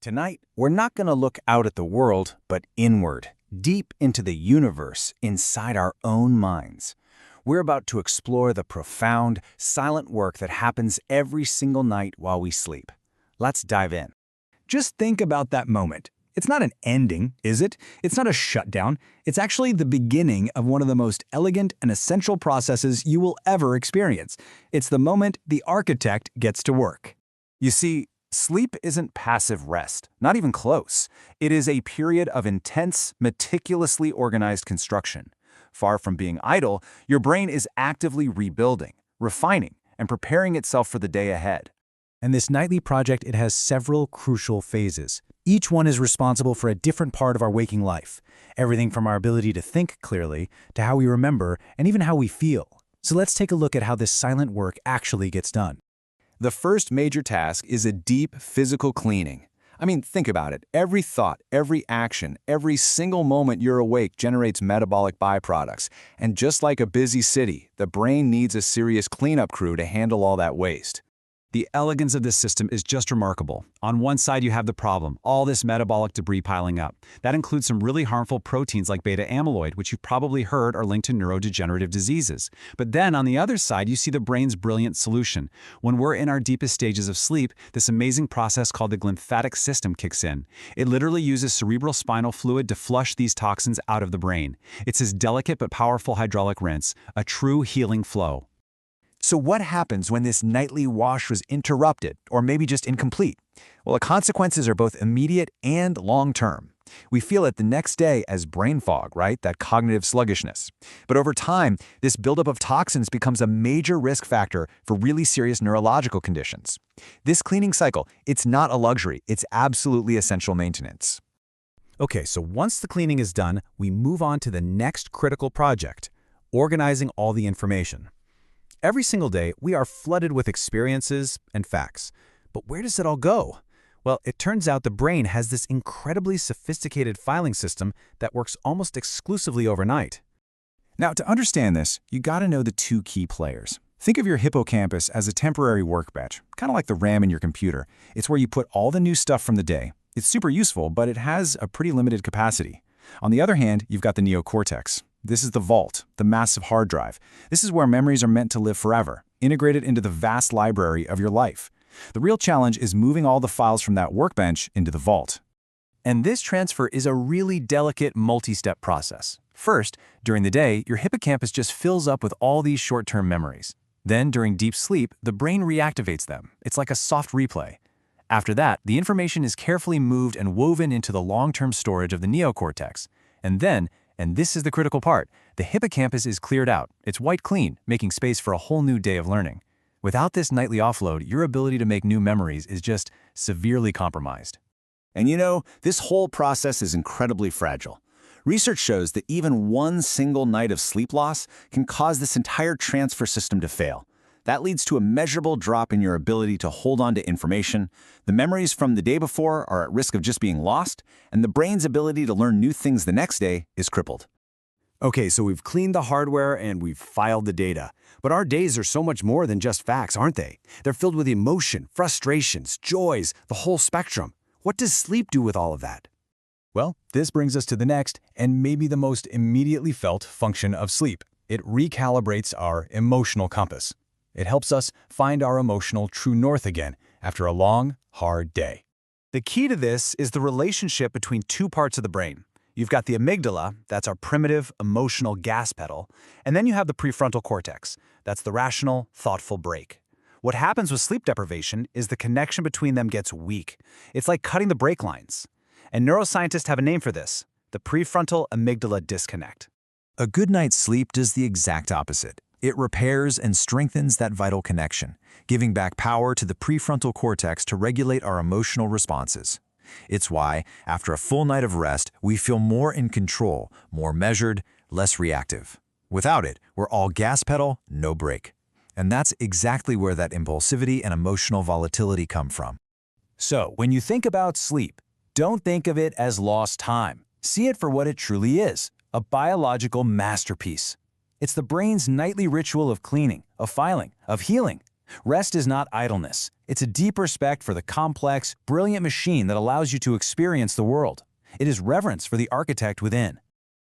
Tonight, we're not going to look out at the world, but inward, deep into the universe inside our own minds. We're about to explore the profound, silent work that happens every single night while we sleep. Let's dive in. Just think about that moment. It's not an ending, is it? It's not a shutdown. It's actually the beginning of one of the most elegant and essential processes you will ever experience. It's the moment the architect gets to work. You see, sleep isn't passive rest, not even close. It is a period of intense, meticulously organized construction. Far from being idle, your brain is actively rebuilding, refining, and preparing itself for the day ahead. And this nightly project, it has several crucial phases. Each one is responsible for a different part of our waking life. Everything from our ability to think clearly, to how we remember, and even how we feel. So let's take a look at how this silent work actually gets done. The first major task is a deep physical cleaning. I mean, think about it. Every thought, every action, every single moment you're awake generates metabolic byproducts. And just like a busy city, the brain needs a serious cleanup crew to handle all that waste. The elegance of this system is just remarkable. On one side, you have the problem, all this metabolic debris piling up. That includes some really harmful proteins like beta amyloid, which you've probably heard are linked to neurodegenerative diseases. But then on the other side, you see the brain's brilliant solution. When we're in our deepest stages of sleep, this amazing process called the glymphatic system kicks in. It literally uses cerebral spinal fluid to flush these toxins out of the brain. It's this delicate but powerful hydraulic rinse, a true healing flow. So what happens when this nightly wash was interrupted, or maybe just incomplete? Well, the consequences are both immediate and long-term. We feel it the next day as brain fog, right? That cognitive sluggishness. But over time, this buildup of toxins becomes a major risk factor for really serious neurological conditions. This cleaning cycle, it's not a luxury, it's absolutely essential maintenance. Okay, so once the cleaning is done, we move on to the next critical project, organizing all the information. Every single day, we are flooded with experiences and facts. But where does it all go? Well, it turns out the brain has this incredibly sophisticated filing system that works almost exclusively overnight. Now, to understand this, you gotta know the two key players. Think of your hippocampus as a temporary workbench, kind of like the RAM in your computer. It's where you put all the new stuff from the day. It's super useful, but it has a pretty limited capacity. On the other hand, you've got the neocortex. This is the vault, the massive hard drive. This is where memories are meant to live forever, integrated into the vast library of your life. The real challenge is moving all the files from that workbench into the vault. And this transfer is a really delicate multi-step process. First, during the day, your hippocampus just fills up with all these short-term memories. Then, during deep sleep, the brain reactivates them. It's like a soft replay. After that, the information is carefully moved and woven into the long-term storage of the neocortex. And then, and this is the critical part, the hippocampus is cleared out. It's wiped clean, making space for a whole new day of learning. Without this nightly offload, your ability to make new memories is just severely compromised. And you know, this whole process is incredibly fragile. Research shows that even one single night of sleep loss can cause this entire transfer system to fail. That leads to a measurable drop in your ability to hold on to information. The memories from the day before are at risk of just being lost, and the brain's ability to learn new things the next day is crippled. Okay, so we've cleaned the hardware and we've filed the data. But our days are so much more than just facts, aren't they? They're filled with emotion, frustrations, joys, the whole spectrum. What does sleep do with all of that? Well, this brings us to the next, and maybe the most immediately felt function of sleep. It recalibrates our emotional compass. It helps us find our emotional true north again after a long, hard day. The key to this is the relationship between two parts of the brain. You've got the amygdala, that's our primitive, emotional gas pedal, and then you have the prefrontal cortex, that's the rational, thoughtful brake. What happens with sleep deprivation is the connection between them gets weak. It's like cutting the brake lines. And neuroscientists have a name for this, the prefrontal amygdala disconnect. A good night's sleep does the exact opposite. It repairs and strengthens that vital connection, giving back power to the prefrontal cortex to regulate our emotional responses. It's why, after a full night of rest, we feel more in control, more measured, less reactive. Without it, we're all gas pedal, no brake. And that's exactly where that impulsivity and emotional volatility come from. So, when you think about sleep, don't think of it as lost time. See it for what it truly is, a biological masterpiece. It's the brain's nightly ritual of cleaning, of filing, of healing. Rest is not idleness. It's a deep respect for the complex, brilliant machine that allows you to experience the world. It is reverence for the architect within.